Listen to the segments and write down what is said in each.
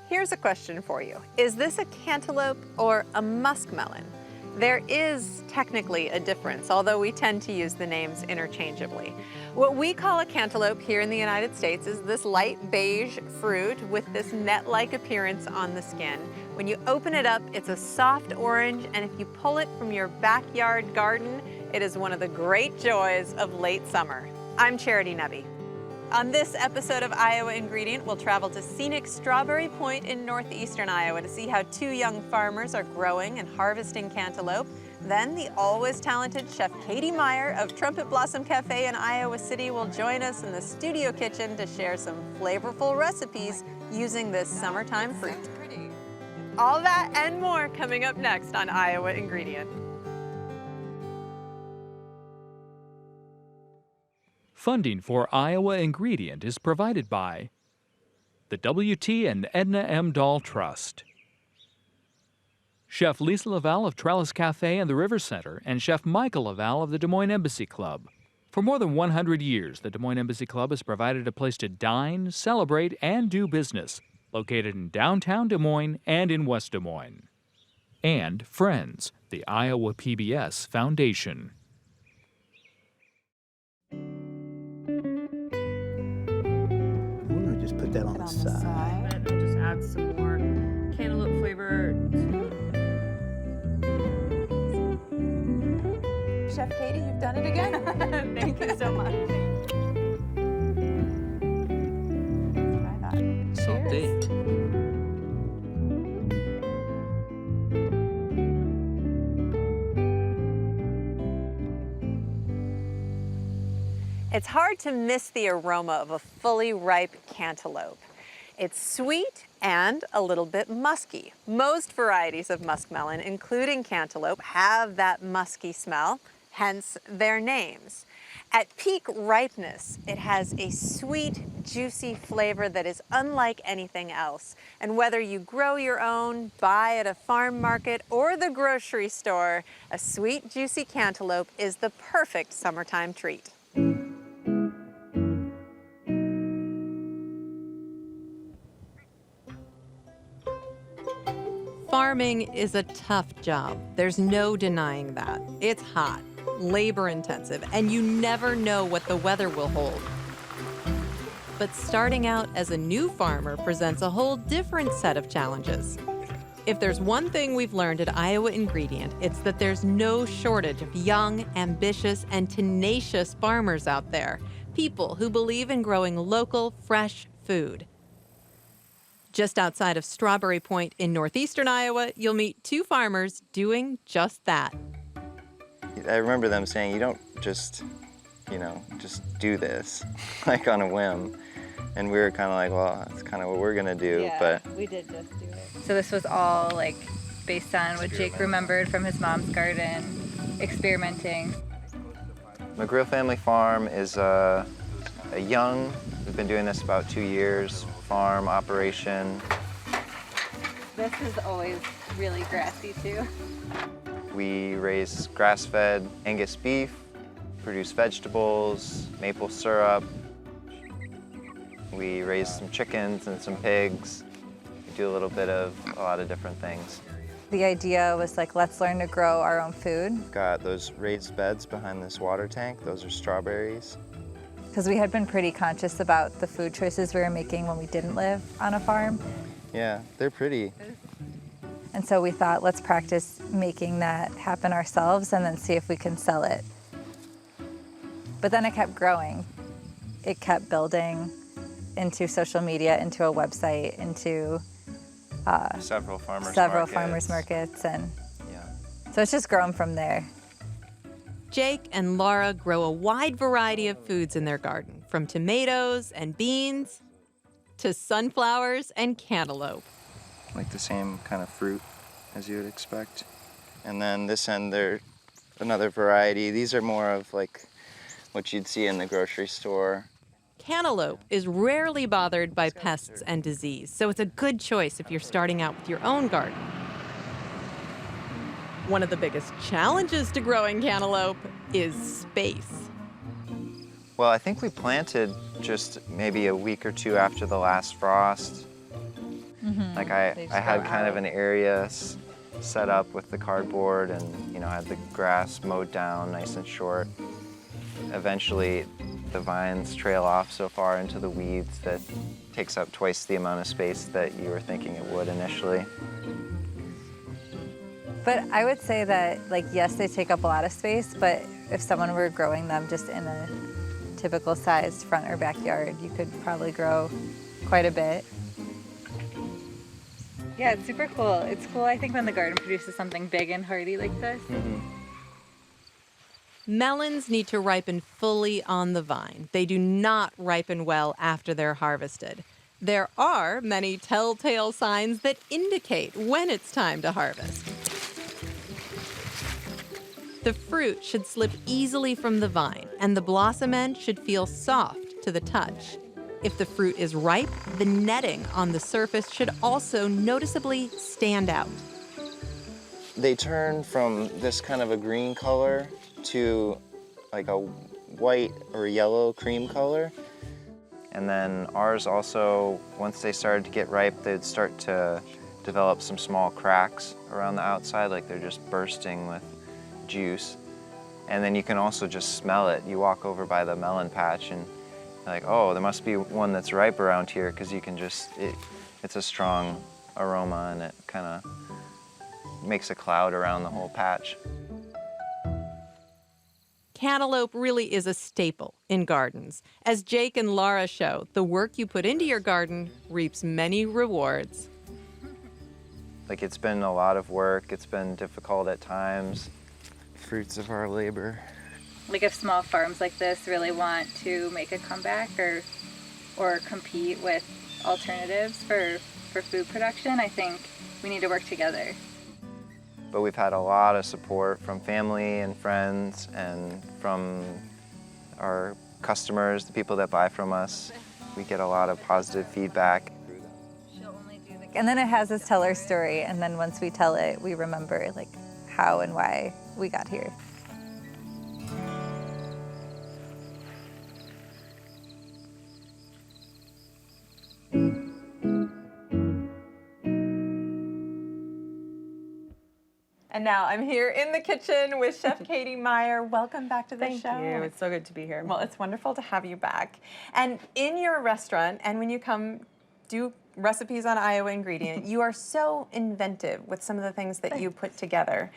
Here's a question for you. Is this a cantaloupe or a muskmelon? There is technically a difference, although we tend to use the names interchangeably. What we call a cantaloupe here in the United States is this light beige fruit with this net-like appearance on the skin. When you open it up, it's a soft orange, and if you pull it from your backyard garden, it is one of the great joys of late summer. I'm Charity Nebbe. On this episode of Iowa Ingredient, we'll travel to scenic Strawberry Point in northeastern Iowa to see how two young farmers are growing and harvesting cantaloupe. Then the always talented Chef Katy Meyer of Trumpet Blossom Cafe in Iowa City will join us in the studio kitchen to share some flavorful recipes using this summertime fruit. All that and more coming up next on Iowa Ingredient. Funding for Iowa Ingredient is provided by the W.T. and Edna M. Dahl Trust, Chef Lisa Laval of Trellis Cafe and the River Center, and Chef Michael Laval of the Des Moines Embassy Club. For more than 100 years, the Des Moines Embassy Club has provided a place to dine, celebrate, and do business, located in downtown Des Moines and in West Des Moines. And Friends, the Iowa PBS Foundation. Just put that on the side. And just add some more cantaloupe flavor to... Chef Katy, you've done it again. Thank you so much. Try that. Cheers. It's hard to miss the aroma of a fully ripe cantaloupe. It's sweet and a little bit musky. Most varieties of muskmelon, including cantaloupe, have that musky smell, hence their names. At peak ripeness, it has a sweet, juicy flavor that is unlike anything else. And whether you grow your own, buy at a farm market, or the grocery store, a sweet, juicy cantaloupe is the perfect summertime treat. Farming is a tough job. There's no denying that. It's hot, labor-intensive, and you never know what the weather will hold. But starting out as a new farmer presents a whole different set of challenges. If there's one thing we've learned at Iowa Ingredient, it's that there's no shortage of young, ambitious, and tenacious farmers out there. People who believe in growing local, fresh food. Just outside of Strawberry Point in northeastern Iowa, you'll meet two farmers doing just that. I remember them saying, you don't just do this, like on a whim. And we were kind of like, well, that's kind of what we're gonna do, Yeah, but... we did just do it. So this was all like based on what Jake remembered from his mom's garden, experimenting. McGrill Family Farm is a young, we've been doing this about 2 years, farm operation. This is always really grassy too. We raise grass-fed Angus beef, produce vegetables, maple syrup. We raise some chickens and some pigs. We do a little bit of a lot of different things. The idea was like, let's learn to grow our own food. We've got those raised beds behind this water tank. Those are strawberries. Because we had been pretty conscious about the food choices we were making when we didn't live on a farm. Yeah, they're pretty. And so we thought, let's practice making that happen ourselves and then see if we can sell it. But then it kept growing. It kept building into social media, into a website, into Several farmers markets. And Yeah. so it's just grown from there. Jake and Laura grow a wide variety of foods in their garden, from tomatoes and beans to sunflowers and cantaloupe. Like the same kind of fruit as you would expect. And then this end, they're another variety. These are more of like what you'd see in the grocery store. Cantaloupe is rarely bothered by pests and disease, so it's a good choice if you're starting out with your own garden. One of the biggest challenges to growing cantaloupe is space. Well, I think we planted just maybe a week or two after the last frost. Like They I just had grow kind of out. an area set up with the cardboard and, you know, had the grass mowed down nice and short. Eventually, the vines trail off so far into the weeds that takes up twice the amount of space that you were thinking it would initially. But I would say that, like, yes, they take up a lot of space, but if someone were growing them just in a typical sized front or backyard, you could probably grow quite a bit. Yeah, it's super cool. It's cool, I think, when the garden produces something big and hardy like this. Melons need to ripen fully on the vine. They do not ripen well after they're harvested. There are many telltale signs that indicate when it's time to harvest. The fruit should slip easily from the vine, and the blossom end should feel soft to the touch. If the fruit is ripe, the netting on the surface should also noticeably stand out. They turn from this kind of a green color to like a white or yellow cream color. And then ours also, once they started to get ripe, they'd start to develop some small cracks around the outside, like they're just bursting with juice. And then you can also just smell it. You walk over by the melon patch and you're like, oh, there must be one that's ripe around here, because you can just, it's a strong aroma and it kind of makes a cloud around the whole patch. Cantaloupe really is a staple in gardens. As Jake and Laura show, the work you put into your garden reaps many rewards. Like, it's been a lot of work, it's been difficult at times. Fruits of our labor. Like if small farms like this really want to make a comeback or compete with alternatives for food production, I think we need to work together. But we've had a lot of support from family and friends and from our customers, the people that buy from us. We get a lot of positive feedback. And then it has us tell our story, and then once we tell it, we remember, like, how and why we got here. And now I'm here in the kitchen with Chef Katy Meyer. Welcome back to the show. Thank you. It's so good to be here. Well, it's wonderful to have you back. And in your restaurant, and when you come do recipes on Iowa Ingredient, you are so inventive with some of the things that you put together.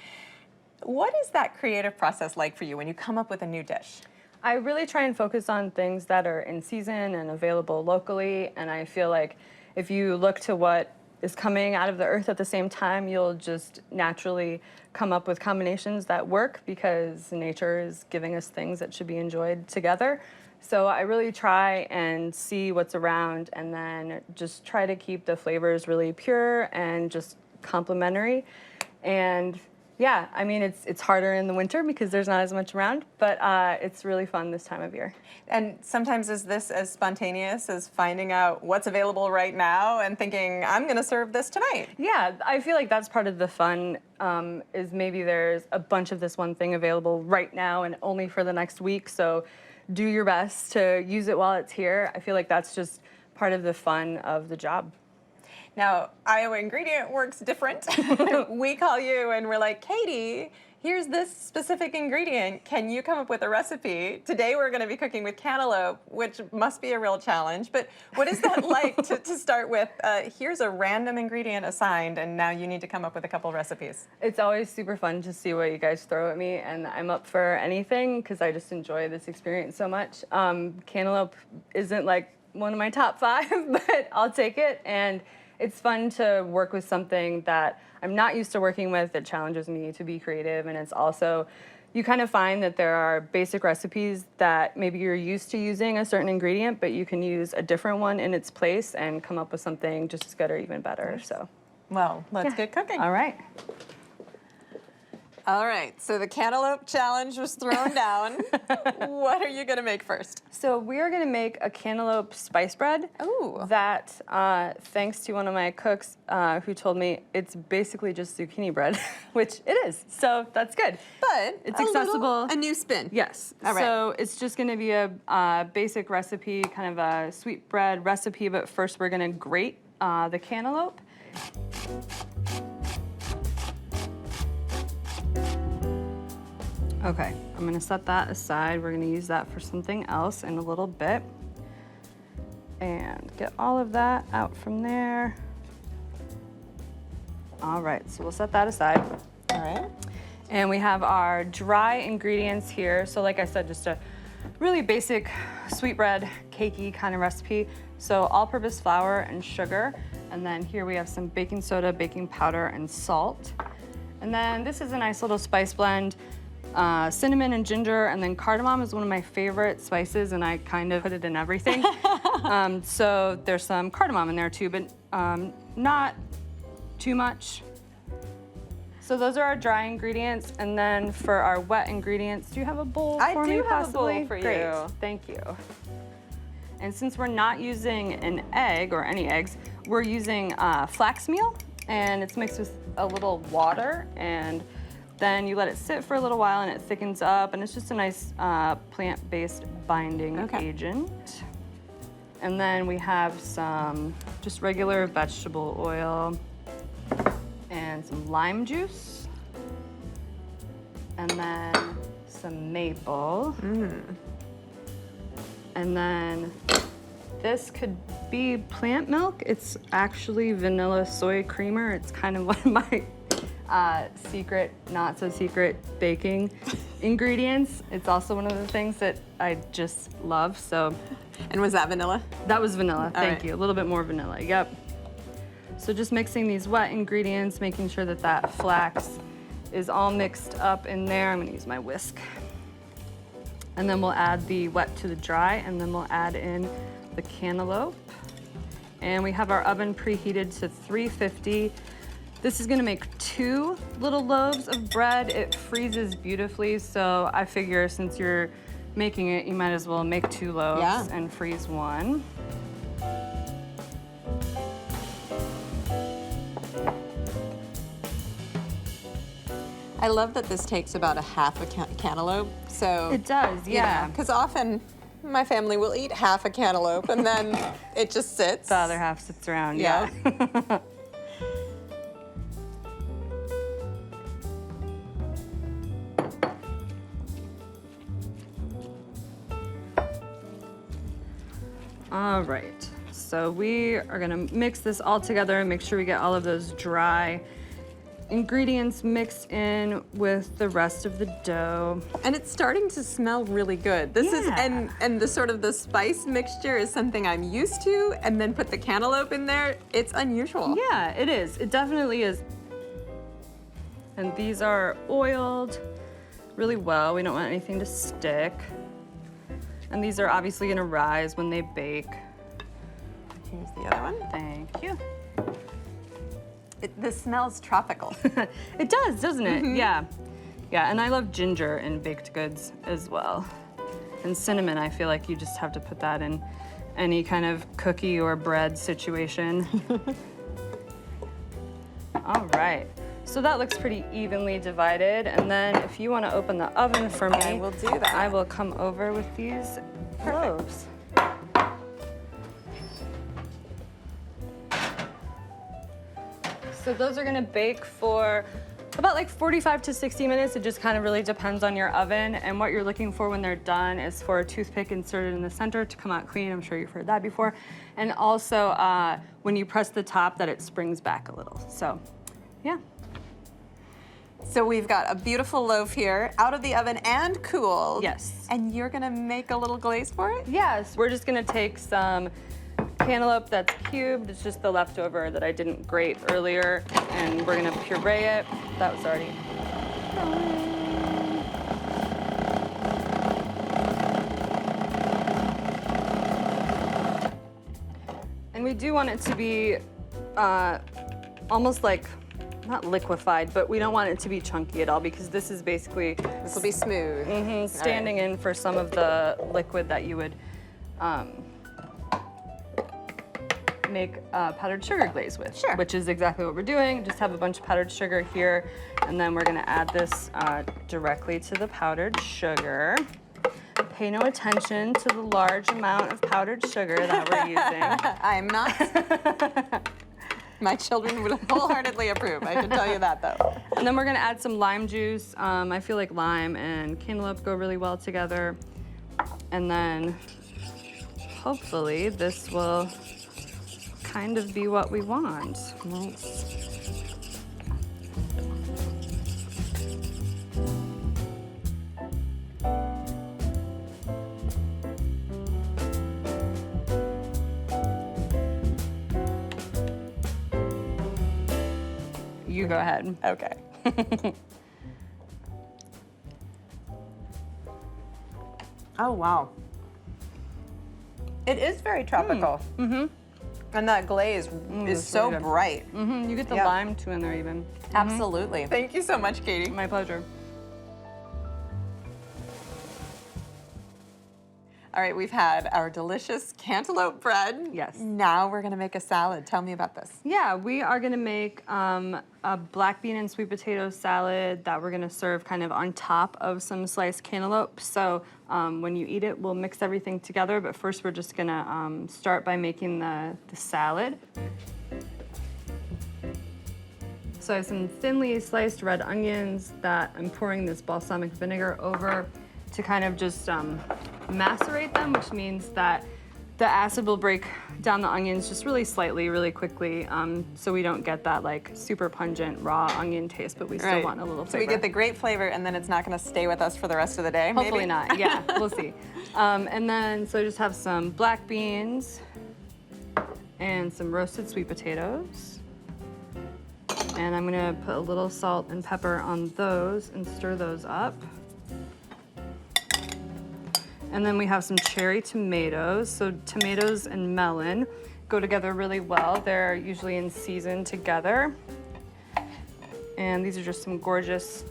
What is that creative process like for you when you come up with a new dish? I really try and focus on things that are in season and available locally, and I feel like if you look to what is coming out of the earth at the same time, you'll just naturally come up with combinations that work, because nature is giving us things that should be enjoyed together. So I really try and see what's around and then just try to keep the flavors really pure and just complementary. And yeah, I mean, it's harder in the winter because there's not as much around, but it's really fun this time of year. And sometimes is this as spontaneous as finding out what's available right now and thinking, I'm going to serve this tonight? Yeah, I feel like that's part of the fun, is maybe there's a bunch of this one thing available right now and only for the next week, so do your best to use it while it's here. I feel like that's just part of the fun of the job. Now, Iowa Ingredient works different. We call you and we're like, Katy, here's this specific ingredient. Can you come up with a recipe? Today we're going to be cooking with cantaloupe, which must be a real challenge. But what is that like to start with? Here's a random ingredient assigned, and now you need to come up with a couple recipes. It's always super fun to see what you guys throw at me, and I'm up for anything because I just enjoy this experience so much. Cantaloupe isn't like one of my top 5, but I'll take it. And it's fun to work with something that I'm not used to working with that challenges me to be creative. And it's also, you kind of find that there are basic recipes that maybe you're used to using a certain ingredient, but you can use a different one in its place and come up with something just as good or even better. So, Well, let's get cooking. all right. All right, so the cantaloupe challenge was thrown down. What are you going to make first? So we are going to make a cantaloupe spice bread. Ooh. That, thanks to one of my cooks who told me it's basically just zucchini bread, which it is. So that's good. But it's a accessible. a new spin. Yes. All right. So it's just going to be a basic recipe, kind of a sweet bread recipe. But first we're going to grate the cantaloupe. Okay, I'm gonna set that aside. We're gonna use that for something else in a little bit. And get all of that out from there. All right, so we'll set that aside. All right. And we have our dry ingredients here. So like I said, just a really basic sweetbread, cakey kind of recipe. So all-purpose flour and sugar. And then here we have some baking soda, baking powder, and salt. And then this is a nice little spice blend. Cinnamon and ginger, and then cardamom is one of my favorite spices, and I kind of put it in everything. So there's some cardamom in there too, but not too much. So those are our dry ingredients, and then for our wet ingredients, do you have a bowl for me possibly? I do have a bowl for Great. you. Thank you. And since we're not using an egg or any eggs, we're using flax meal, and it's mixed with a little water, and then you let it sit for a little while and it thickens up, and it's just a nice plant-based binding agent. And then we have some just regular vegetable oil and some lime juice. And then some maple. And then this could be plant milk. It's actually vanilla soy creamer. It's kind of one of my secret, not so secret baking ingredients. It's also one of the things that I just love, so. And was that vanilla? That was vanilla, thank right. you. A little bit more vanilla, yep. So just mixing these wet ingredients, making sure that that flax is all mixed up in there. I'm gonna use my whisk. And then we'll add the wet to the dry, and then we'll add in the cantaloupe. And we have our oven preheated to 350. This is gonna make 2 little loaves of bread. It freezes beautifully, so I figure since you're making it, you might as well make 2 loaves and freeze 1. I love that this takes about a half a cantaloupe. So It does, yeah. Because often my family will eat half a cantaloupe and then it just sits. The other half sits around, Yeah. yeah. All right, so we are gonna mix this all together and make sure we get all of those dry ingredients mixed in with the rest of the dough. And it's starting to smell really good. This is, and the sort of the spice mixture is something I'm used to, and then put the cantaloupe in there, it's unusual. Yeah, it is, it definitely is. And these are oiled really well. We don't want anything to stick. And these are obviously gonna rise when they bake. Here's the other one. Thank you. This smells tropical. It does, doesn't it? Yeah. Yeah, and I love ginger in baked goods as well. And cinnamon, I feel like you just have to put that in any kind of cookie or bread situation. All right. So that looks pretty evenly divided. And then if you want to open the oven for me, I will do that. I will come over with these loaves. So those are gonna bake for about like 45 to 60 minutes. It just kind of really depends on your oven. And what you're looking for when they're done is for a toothpick inserted in the center to come out clean. I'm sure you've heard that before. And also when you press the top that it springs back a little. So, yeah. So we've got a beautiful loaf here, out of the oven and cooled. Yes. And you're gonna make a little glaze for it? Yes, we're just gonna take some cantaloupe that's cubed. It's just the leftover that I didn't grate earlier, and we're gonna puree it. That was already and we do want it to be almost like, not liquefied, but we don't want it to be chunky at all, because this is basically This will be smooth. standing in for some of the liquid that you would make powdered sugar glaze with, Sure. which is exactly what we're doing. Just have a bunch of powdered sugar here, and then we're gonna add this directly to the powdered sugar. Pay no attention to the large amount of powdered sugar that we're using. I'm not. My children would wholeheartedly approve, I can tell you that though. And then we're gonna add some lime juice. I feel like lime and cantaloupe go really well together. And then hopefully this will kind of be what we want. Nice. You go ahead. Okay. Oh, wow. It is very tropical. Mm-hmm. And that glaze is that's so really good. bright. You get the Yeah. lime too in there even. Absolutely. Thank you so much, Katie. My pleasure. All right, we've had our delicious cantaloupe bread. Yes. Now we're gonna make a salad. Tell me about this. Yeah, we are gonna make a black bean and sweet potato salad that we're gonna serve kind of on top of some sliced cantaloupe. So when you eat it, we'll mix everything together, but first we're just gonna start by making the salad. So I have some thinly sliced red onions that I'm pouring this balsamic vinegar over to kind of just macerate them, which means that the acid will break down the onions just really slightly, really quickly, so we don't get that like super pungent raw onion taste, but we still want a little flavor. So we get the great flavor, and then it's not gonna stay with us for the rest of the day, Hopefully maybe? not, yeah, we'll see. And then, so I just have some black beans and some roasted sweet potatoes. And I'm gonna put a little salt and pepper on those and stir those up. And then we have some cherry tomatoes. So tomatoes and melon go together really well. They're usually in season together. And these are just some gorgeous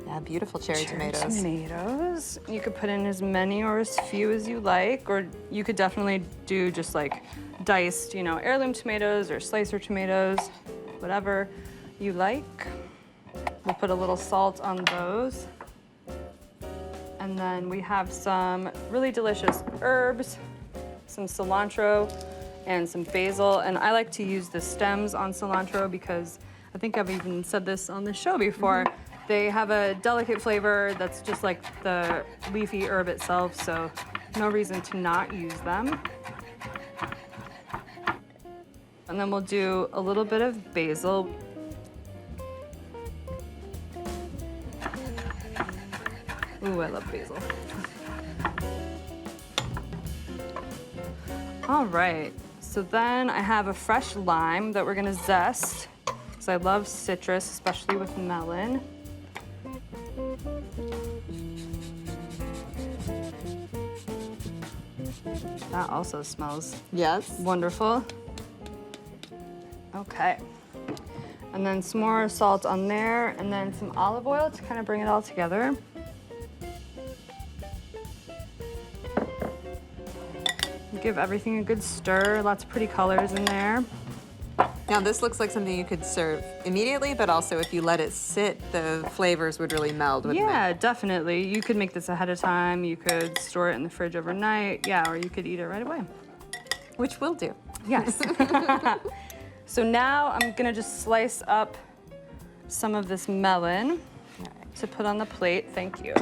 Yeah, beautiful cherry tomatoes. tomatoes. You could put in as many or as few as you like, or you could definitely do just like diced, you know, heirloom tomatoes or slicer tomatoes, whatever you like. We'll put a little salt on those. And then we have some really delicious herbs, some cilantro and some basil. And I like to use the stems on cilantro because I think I've even said this on the show before. They have a delicate flavor that's just like the leafy herb itself, so no reason to not use them. And then we'll do a little bit of basil. Ooh, I love basil. All right, so then I have a fresh lime that we're gonna zest, because I love citrus, especially with melon. That also smells Yes. wonderful. Okay. And then some more salt on there, and then some olive oil to kind of bring it all together. Give everything a good stir, lots of pretty colors in there. Now this looks like something you could serve immediately, but also if you let it sit, the flavors would really meld, wouldn't Yeah, definitely. You could make this ahead of time. You could store it in the fridge overnight. Yeah, or you could eat it right away. it? Which we'll do. Yes. So now I'm gonna just slice up some of this melon to put on the plate. Thank you.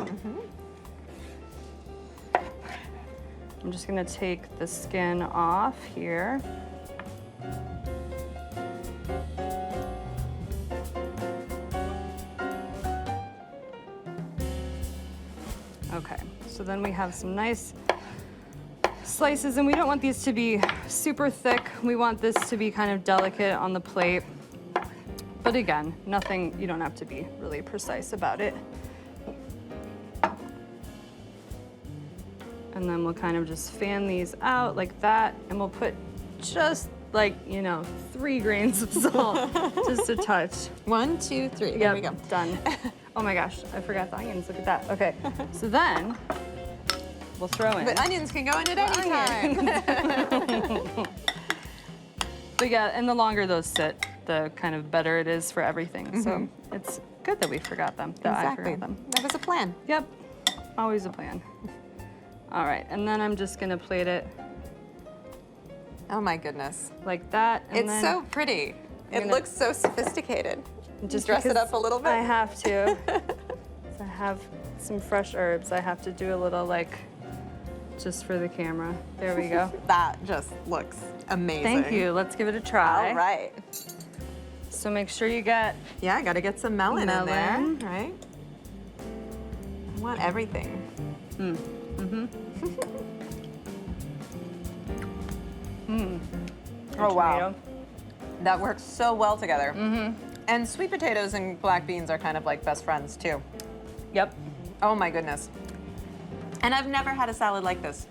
I'm just gonna take the skin off here. Okay, so then we have some nice slices, and we don't want these to be super thick. We want this to be kind of delicate on the plate. But again, nothing, you don't have to be really precise about it. And then we'll kind of just fan these out like that, and we'll put just like, 3 grains of salt, just a touch. 1, 2, 3. There we go. Done. Oh my gosh, I forgot the onions. Look at that. Okay, so then we'll throw in. But onions can go in at any time. But yeah, and the longer those sit, the kind of better it is for everything. So it's good that we forgot them, that I Exactly. forgot them. That was a plan. Yep, always a plan. All right, and then I'm just gonna plate it Oh my goodness. like that. And It's then so pretty. It gonna- looks so sophisticated. just dress it because up a little bit? I have to. So I have some fresh herbs. I have to do a little like, just for the camera. There we go. That just looks amazing. Thank you. Let's give it a try. All right. So make sure you get Yeah, I gotta get some melon in there, Melon. right? I want everything. Oh wow, tomato. that works so well together. And sweet potatoes and black beans are kind of like best friends too. Yep. Oh my goodness. And I've never had a salad like this.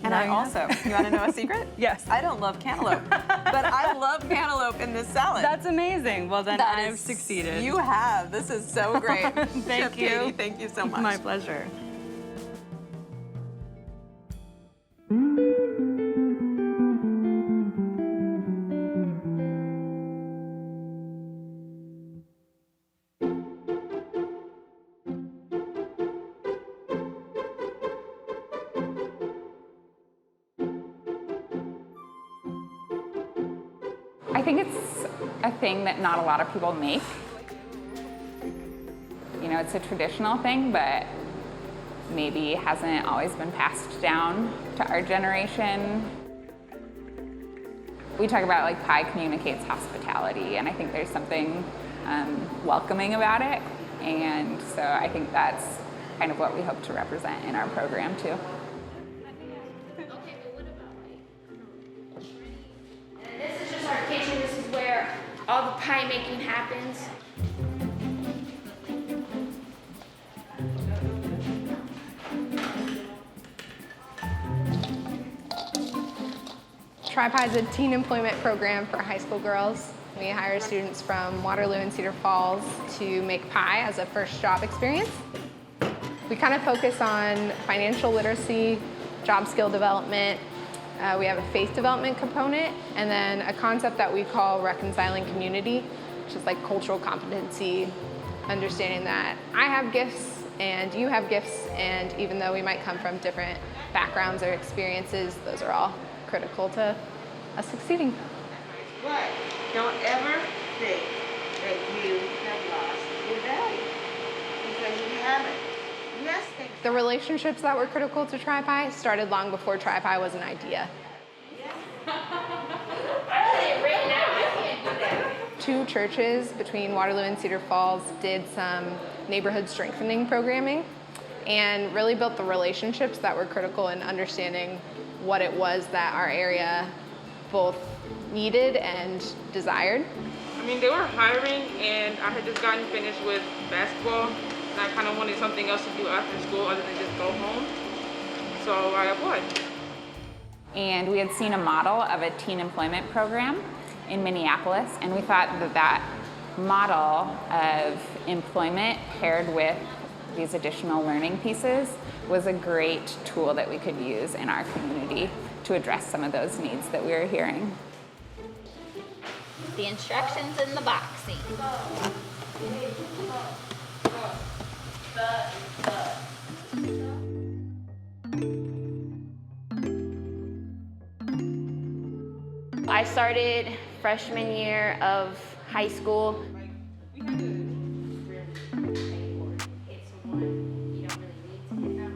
And Now I you also, you wanna know a secret? Yes. I don't love cantaloupe, but I love cantaloupe in this salad. That's amazing. Well, then That I've is- succeeded. You have. This is so great. Thank Chef you. Katy, thank you so much. My pleasure. I think it's a thing that not a lot of people make. You know, it's a traditional thing, but maybe hasn't always been passed down to our generation. We talk about like pie communicates hospitality, and I think there's something welcoming about it. And so I think that's kind of what we hope to represent in our program too. This is just our kitchen. This is where all the pie making happens. TriPie is a teen employment program for high school girls. We hire students from Waterloo and Cedar Falls to make pie as a first job experience. We kind of focus on financial literacy, job skill development. We have a faith development component, and then a concept that we call reconciling community, which is like cultural competency, understanding that I have gifts and you have gifts, and even though we might come from different backgrounds or experiences, those are all critical to us succeeding. But don't ever think that you have lost your value, because you haven't. Yes, think The relationships that were critical to TriPie started long before TriPie was an idea. Two churches between Waterloo and Cedar Falls did some neighborhood strengthening programming and really built the relationships that were critical in understanding what it was that our area both needed and desired. I mean, they were hiring, and I had just gotten finished with basketball, and I kind of wanted something else to do after school other than just go home. So I applied. And we had seen a model of a teen employment program in Minneapolis, and we thought that that model of employment paired with these additional learning pieces was a great tool that we could use in our community to address some of those needs that we were hearing. The instructions in the boxing. I started freshman year of high school.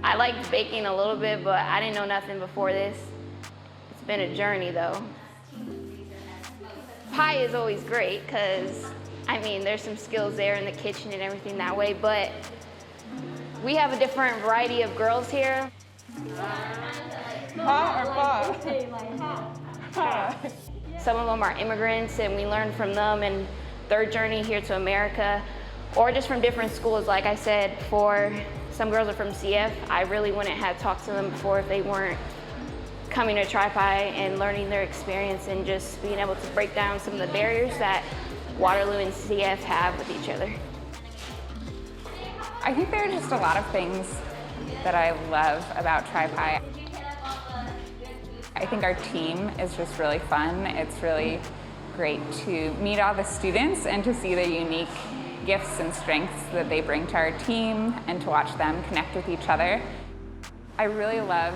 I liked baking a little bit, but I didn't know nothing before this. It's been a journey though. Pie is always great because, I mean, there's some skills there in the kitchen and everything that way, but we have a different variety of girls here. Some of them are immigrants and we learn from them and their journey here to America, or just from different schools. Like I said, for some girls are from CF, I really wouldn't have talked to them before if they weren't coming to TriPie and learning their experience and just being able to break down some of the barriers that Waterloo and CF have with each other. I think there are just a lot of things that I love about TriPie. I think our team is just really fun. It's really great to meet all the students and to see the unique gifts and strengths that they bring to our team and to watch them connect with each other. I really love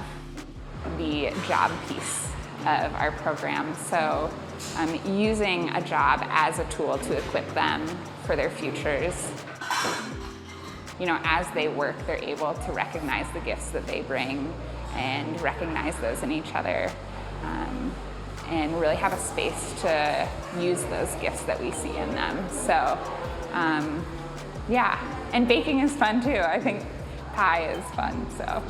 the job piece of our program. So using a job as a tool to equip them for their futures. You know, as they work, they're able to recognize the gifts that they bring and recognize those in each other, and really have a space to use those gifts that we see in them. So, yeah, and baking is fun too. I think pie is fun, so.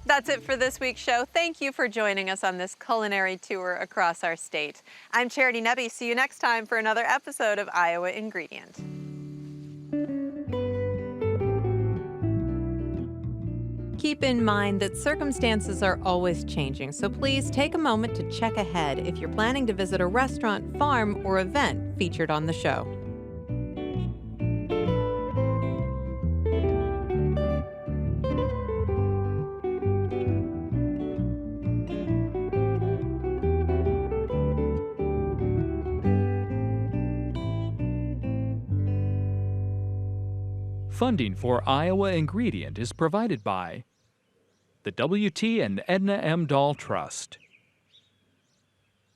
That's it for this week's show. Thank you for joining us on this culinary tour across our state. I'm Charity Nebbe. See you next time for another episode of Iowa Ingredient. Keep in mind that circumstances are always changing, so please take a moment to check ahead if you're planning to visit a restaurant, farm, or event featured on the show. Funding for Iowa Ingredient is provided by the W.T. and Edna M. Dahl Trust,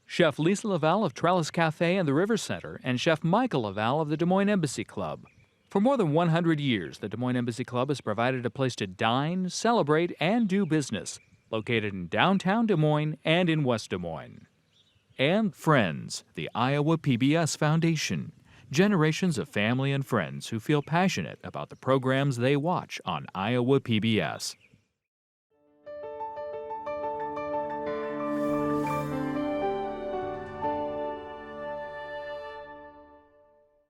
Chef Lisa Laval of Trellis Cafe and the River Center, and Chef Michael Laval of the Des Moines Embassy Club. For more than 100 years, the Des Moines Embassy Club has provided a place to dine, celebrate, and do business, located in downtown Des Moines and in West Des Moines. And Friends, the Iowa PBS Foundation. Generations of family and friends who feel passionate about the programs they watch on Iowa PBS.